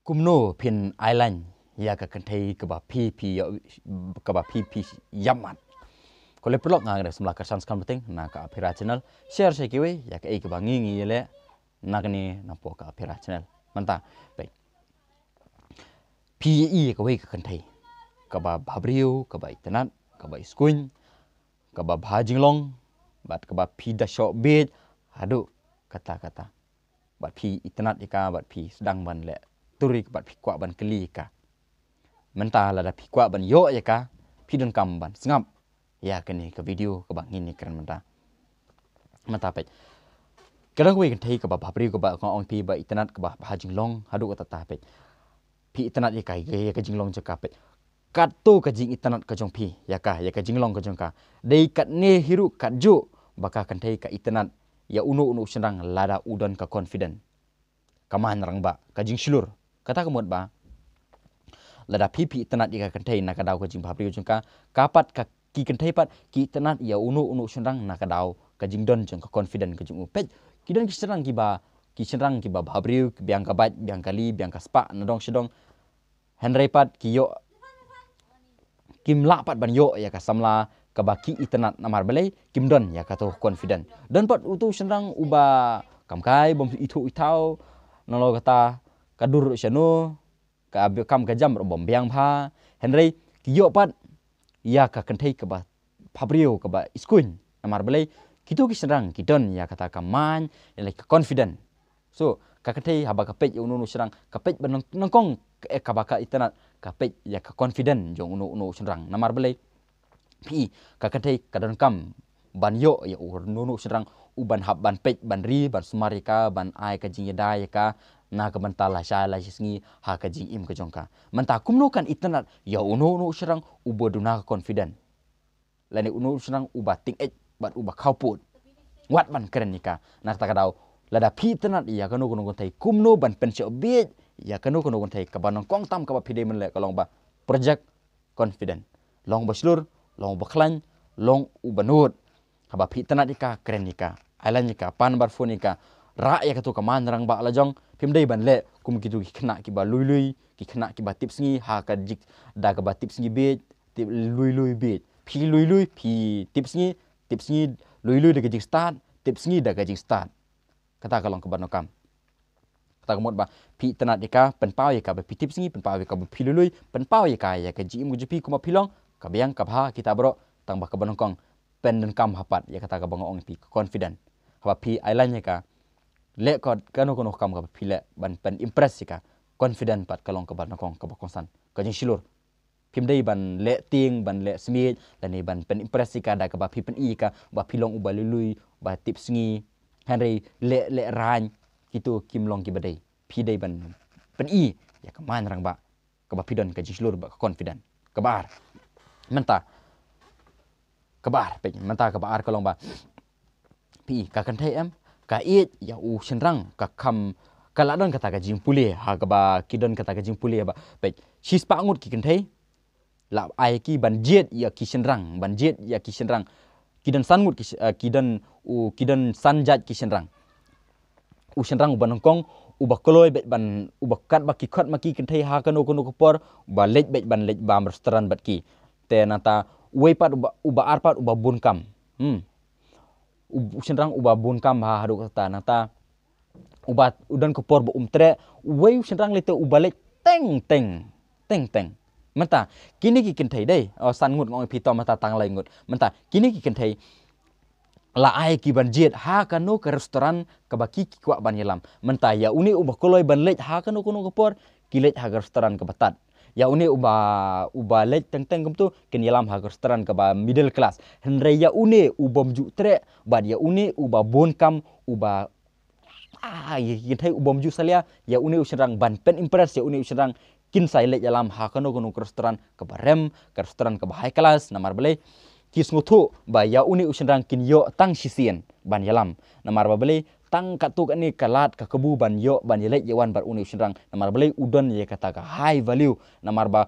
Kumno pin island ya ka kantai ke ba pi ke ba pi yamat. Kole pelok ngang ada semla kersan skam penting na ka Apira channel share se kiwe ya ka ke ba ngi le na kani na po ka Apira channel. Manta pe. Pi ka we ka kantai. Ka ba babriu ka ba itenat ka ba iskuin ka ba bhajinglong bat ka ba pi da shop bit hadu kata-kata. Bat pi itenat ika bat pi sedang ban le turi bat pi kwa ban keli ka. Mentah lada pi kwa ban yo ya ka pi don kam ban sengap ya kini ke video ke bang ini keren mentah. Mentah pe. Kadang we kan thei ke ba bapri ke ba ong pi ba itenat ke ba jinglong hadu kata ta pe. Pi itenat ya ka ke jinglong je ka pe. Kat tu ke jing itenat ke jong pi ya ka jinglong ke jong ka. Dei kat ne hiru kat ju baka kan thei ka itenat ya unu senang lada udon ka confident. Kaman rang ba ka jing silur. Kata kemut ba lada pipi tenat ika kantai nak kadau ka jing bapri jong ka kapat ka ki kantai pat ki tenat ya unu senang nak kadau ka jing don jong ka confident ka jong pet ki don ki serang ki ba bapri biang ka bat biang kali biang ka spa nadong sedong henry pat ki yo kim la pat ban yo ya ka samla ka ba ki itenat namar belai kim don ya ka to confident don pat utu senang uba kamkai bom itu itau nolo kata kadur syanu ka kam ka jam bom biang pha henry kiyo pat ya ka kantai ka ba pabrio ka ba iskuin amar belai kitu ki serang kidon ya kata kaman like confident so ka kantai haba ka pej unu serang ka pej ban nongkong ka ba ka itenat ka pej ya ka confident jong unu serang namar belai pi ka kantai ka don kam ban yo ya unu serang uban hab ban pej ban ri ban sumarika ban ai ka jing ya ka na ka mentala shala singi ha ka jing im ka jongka menta kumno kan itenat ya unu serang ubo duna confident lani unu serang uba ting bat uba kauput wat ban keren nika na ta kadau lada pi itenat ya kanu tai kumno ban pensio bit ya kanu tai ka ban kong tam ka ba pide men le kalong ba project confident long ba slur long ba klan long ubanut ka ba pi itenat ika keren nika ailan nika pan bar phone nika ra ya ka tu ka man rang ba la jong pimdai ban le kum kitu ki kena ki ba lui ki kena ki ba tips ngi ha ka jik da ka ba tips ngi bit tip lui bit pi lui pi tips ngi lui da ka jik start tips ngi da ka jik start kata kalong ke ban kam kata kemot ba pi tenat dika pen pau ya ka ba pi tips ngi pen pau ya ka ba pi lui pen pau ya ka ji mu ji kuma pilong ka biang ka ba kita bro tang ba ka ban kong pen dan kam hapat ya kata ka bang ong pi confident ha pi ailan ya ka le ko kanu kam ka pile ban pen impress ka confident pat kalong ka ban kong ka ba konsan ka jing silur pimdai ban le ting ban le smith dan ban pen impress ka da ka ba pi pen i ka ba pilong uba lui ba tips ngi henry le ran kitu kimlong ki badai pi dai ban pen i ya ka man rang ba ka ba pidon ka jing silur ba confident ka bar menta ka bar pe menta ka bar kalong ba pi ka kan thai em ka it ya senrang ka kam kaladon kata ka jing pule ha ka ba kidon kata ka jing pule ba pe sis pa ngut ki kan thei la ai ki ban jet ya ki senrang ban jet ya ki senrang kidon san ngut kidon san jat ki senrang senrang ban kong uba koloi bet ban uba kat ba ki khot ma ki kan thei ha kanu ko por ba lej bet ban lej ba restoran bat ki te nata we pat uba arpat uba bun kam senrang uba bun kam ha hadu kata nata ubat udan ko por ba tre we senrang lete uba lek teng menta kini ki kin thai dei san ngut ngoi pi to mata tang lai ngut menta kini ki kin thai la ai ki ban jet ha kanu ke restoran ka ba ki kwa ban yelam menta ya uni uba koloi ban lek ha kanu ko por ki lek ha restoran ka batat ya uni uba lek teng kum tu ken yelam ha restoran ka ba middle class henry ya uni ubom ju tre bad ya uni uba bon kam uba ya thai ubom ju salia ya uni usrang ban pen impress ya uni usrang kin sai lek yelam ha kanu restoran ka ba rem ka restoran ka ba high class namar bele kis nguthu ba ya uni usrang kin yo tang sisien ban yelam namar ba bele tang katuk ani kalat ka kebu ban yo ban yelek yawan bar uni usrang namar bele udon ye kata ka high value namar ba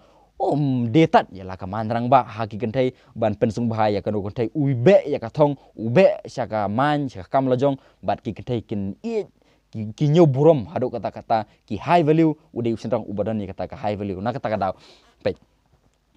detat ya la ka manrang ba haki kentai ban pensung bahaya kanu kentai ube ya ka thong ube syaka man syaka kam lajong bat ki kentai kin ki nyo burom hado kata-kata ki high value ude usenrang ubadan ni kata ka high value na kata kadau pe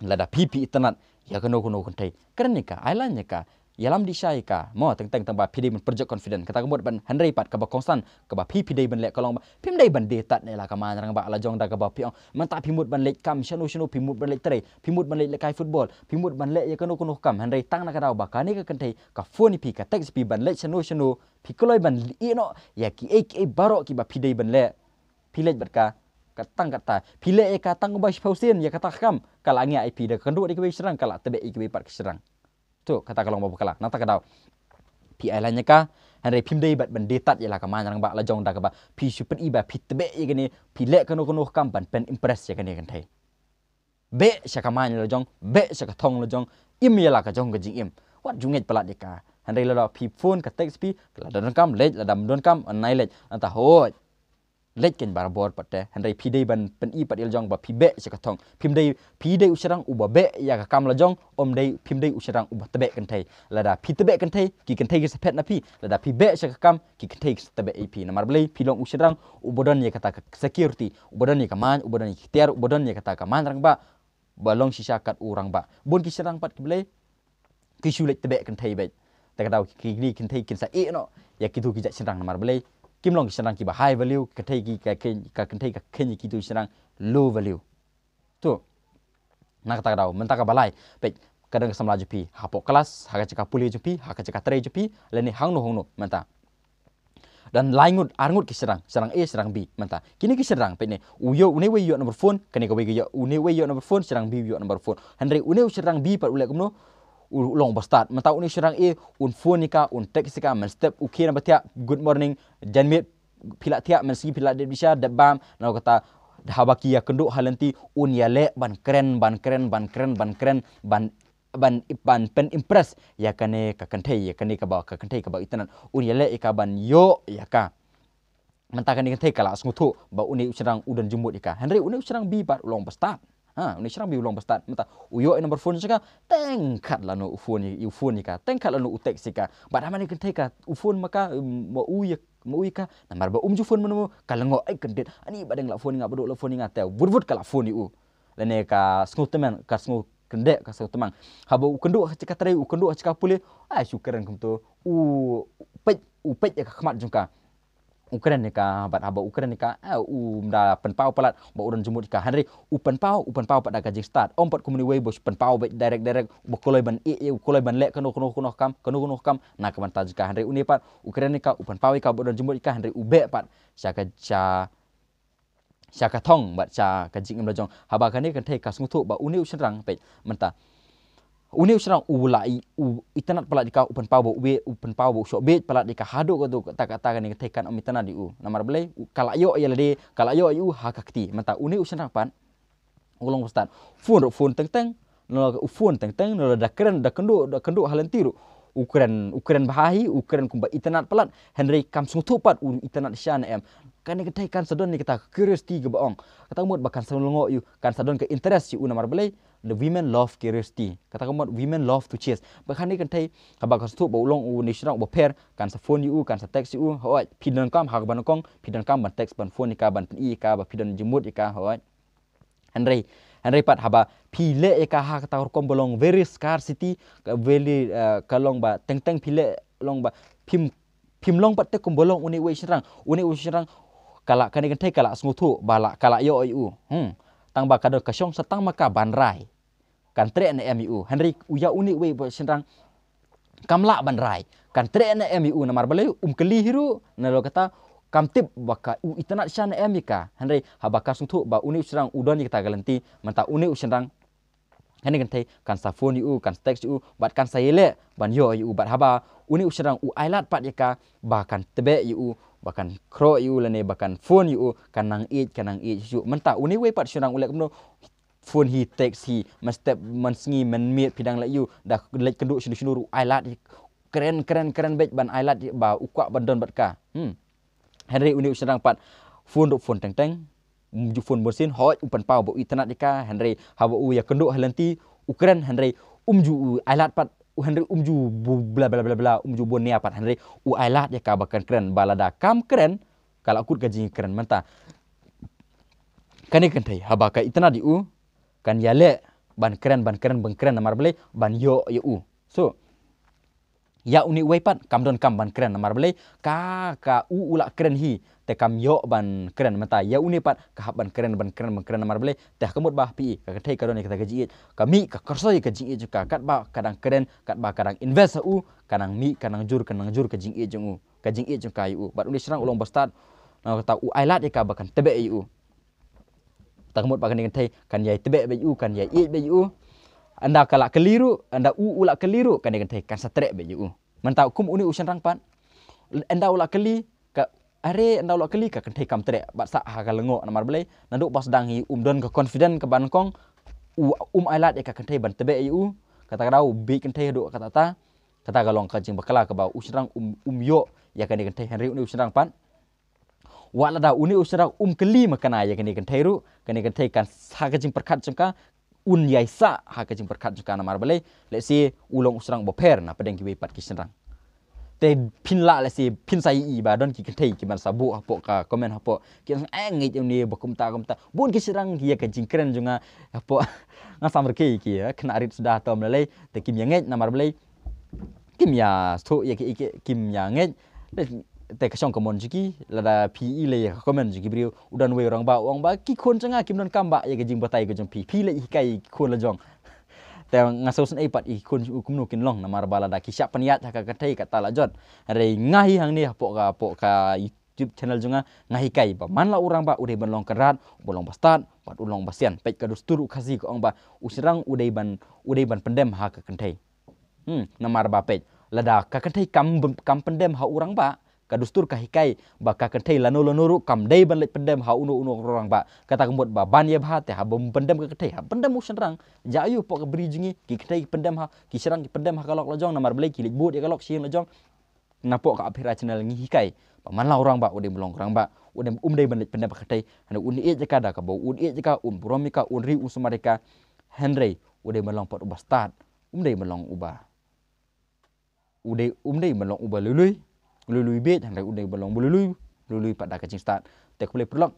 lada pipi itanat ya kano kentai kernika ailan ka yalam disai ka mo teng tamba pidi men project confident kata kemot ban handai pat ka ba konstan ka ba pipi dei ban lek kalong pim dei ban de tat ne la ka man rang ba la jong da ka ba piong man ta pimut ban lek kam shanu pimut ban lek tre pimut ban lek kai football pimut ban lek ya kano kam handai tang na ka dau ba ka ni ka kentai ka phone pi ka text pi ban lek shanu pi koloi ban i no ya ki ek barok ki ba pidei ban lek pilet bat ka katang kata pile e katang ba pausin ya kata kam kala ngi IP de kendu di ke serang kala tebe i ke pat ke serang tu kata kalong ba kala nata kadau pi ailanya ka handai pim dei bat ban detat ya la ka man rang ba la jong da ka ba pi super i ba pi tebe i gini pile kanu kam ban pen impress ya kan thai be sya ka man la jong be sya ka thong la jong im ya la ka jong ka jing im wat junget palat ka handai la pi phone ka text pi la don kam lej la dam don kam anai lej anta ho lej ken bar bor patte handai pi dei ban pen i pat il jong ba pi be sya ka thong pim dei pi dei usarang uba be ya ka kam la jong om dei pim dei usarang uba tebe kan thai la da pi tebe kan thai ki kan thai ki sepet na pi la da pi be sya ka kam ki kan thai ki tebe ip na mar blei pi long usarang ubodon ya kata security ubodon ya ka man ubodon ya tiar ubodon ya kata ka man rang ba balong sisa kat urang ba bon ki serang pat ki blei ki shulet tebe kan thai be ta ka dau ki ni kan thai kin sa e no ya ki tu ki ja serang na mar blei kim long serang ki ba high value ka thai ki ka kan thai ka ken ki tu serang low value tu nak kata dau mentaka balai pe kadang samla jupi hapok kelas haka ceka puli jupi haka ceka tre jupi leni hangno menta dan laingut arngut ki serang A serang B menta kini ki serang pe ne uyo une we yo number phone kani ka we yo une we yo number phone serang B yo number phone handre une serang B par ule kumno long bastard menta une serang A un phone nika un text ka men step ukira batia good morning janmit pila tia men si pila de bisa debam na kata habaki ya kenduk halanti un yale ban keren ban pen impress ya kane ka kanthai ya kane ka ba itanan un yale ka ban yo ya ka mentakan ni kanthai kala snguthu ba uni usrang udan jumut ika henry uni usrang bi bar ulong bastard uni usrang bi ulong bastard menta uyo number phone sika tengkat lanu phone ika tengkat lanu utek sika ba damani kanthai ka phone maka mo uika namar ba umju phone menu kalango ai kendet ani badeng la phone nga bodo la phone nga te vurvut kala phone u lene ka sngut teman ka sngut kendek ka sngut temang haba ukenduk cika trai ukenduk cika pule ai syukuran kumtu upet ya khmat jungka ukren ni ka bat haba ukren ni ka da penpau palat ba uran jumut ka hanri upenpau pada ka jing start ompat kumuni we bos penpau direct bokoloi ban ukoloi ban lek kanu kam na ka bantaj ka hanri uni pat ukren ni ka upenpau ka uran jumut ka hanri ube pat syaka thong bat cha ka jing mlajong haba kani kan thai ka snguthu ba uni usrang pe menta uni usrang ulai itanat pala dika upan pau bo shop bet pala dika hadu ko kata ni thai kan omitana di namar belai kalayo ya lade kalayo yu hakakti menta uni usrang pan ulong ustad phone teng no phone teng no da keren da kendu halantiru ukren bahahi ukren kumba itanat pelat henry kam sungtu pat itanat syan em kan ni ketai kan sadon ni kita curiosity ke baong kata mut bakan salongo yu kan sadon ke interest yu namar belai the women love curiosity kata mut women love to chase bakan ni ketai habak stu ba ulong ni shrang ba pair kan sa phone yu kan sa text yu hoi pidan kam hak ban kong pidan kam ban text ban phone ni ka ban i ka ba pidan jemut ika hoi Henry pat haba pile eka ha kata kom bolong very scarcity very kalong ba teng pile long ba pim long pat te kom bolong uni we serang kala kani kan kala smuthu bala kala yo yu tang ba kadon kasyong satang maka banrai kan tre na mu Henry uya uni we serang kamla banrai kan tre na mu na mar balai keli hiru na lo kata kamtip baka itanat syan emika Henry habaka sungthu ba uni usrang udon kita galanti menta uni usrang hani kan thai kan sa phone yu kan text yu bat kan sa yele ban yo yu bat haba uni usrang ailat pat yaka ba kan tebe yu bakan kro yu lene bakan phone yu kanang yu menta uni we pat usrang ulek mno phone hi text hi mestep mansngi menmit pidang la yu dah lek kenduk sinu ailat keren bet ban ailat ba ukwa bandon bat ka Henry uni usrang pat phone teng umju phone bosin hoi upan pau bo itanat dika Henry haba ya kenduk halanti ukren Henry umju ailat pat Henry umju bla umju bonia pat Henry ailat ya ka bakan keren balada kam keren kalau akut gaji keren mentah kan ikan thai haba ka itna di u kan yale ban keren namar bele ban yo u so ya uni wepat kam don kam ban keren namar bele ka ula keren hi te kam yo ban keren menta ya uni pat ka ban keren namar bele teh kamut bah pi ka thai ka don ka gaji kami ka korsoi ka jing juga kat ba kadang keren kat ba kadang invest u kadang mi kadang jur ka jing jung u ka jing jung ka u bat uni serang ulong bastad na ta u ailat ka bakan tebe u takmut bakan dengan thai kan yai tebe be u kan yai be u anda kala keliru anda ula keliru kan dengan thai kan satre be u mentau kum uni usan rang pan anda ula keli ka are anda ula keli ka kan thai kam tre bat sa ha ka lengo namar bele nanduk bas dang hi don ka confident ka ban kong ailat ka kan thai ban tebe u kata kadau be kan thai do kata ta kata galong ka jing bakala ka ba usrang yo ya kan dengan thai henry uni usan rang pan wala da uni usra keli makana ya kan thairu kan thai kan sakajing perkat jengka yai sa hakajing perkat jengka namar bale le si ulong usrang boper na pedeng ki pat kisrang te pinla le si pin sai i ba don ki thai ki man sabu hapo ka komen hapo ki ngi ni bokum ta bun kisrang ki ya kajing keren junga hapo ngasam reke ki ya kena arit sudah tom le te kim yang namar bale kim ya sto ya ki kim yang te kasong komon jiki lada pi le komen jiki brio udan we orang ba ki kon changa kim don kamba ya gejing batai gejong pi le ikai kon la jong te ngasos ei pat i kon kumno kin long namar bala da ki syak paniat ka katai kata la jot re ngahi hang ni hapo ka YouTube channel junga ngahi kai ba man la urang ba udai ban long kerat bolong bastat pat ulong basian pet ka dusturu khasi ko ong ba usrang udai ban pendem ha ka kantai namar ba pet lada ka kantai kam pendem ha urang ba kadustur kahikai baka kentai lanu kam dai ban le pendem ha unu orang ba kata kembut ba ban ye bha te ha bom pendem ka kentai ha pendem usan rang ja ayu pok ka beri jingi ki kentai pendem ha ki serang ki pendem ha kalok lojong namar blai ki libut ye kalok siang lojong napok ka aphira channel ngi hikai ba man la orang ba udem belong orang ba udem dai ban le pendem ka kentai hanu uni e jaka da ka bo uni e jaka bromika unri usumareka henry udem belong pot ubah start dai belong ubah dai belong ubah lului bet han udai balong lului pada kacing start te kule perlok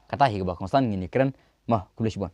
kata hi ba konstan ngini keren mah kulish bon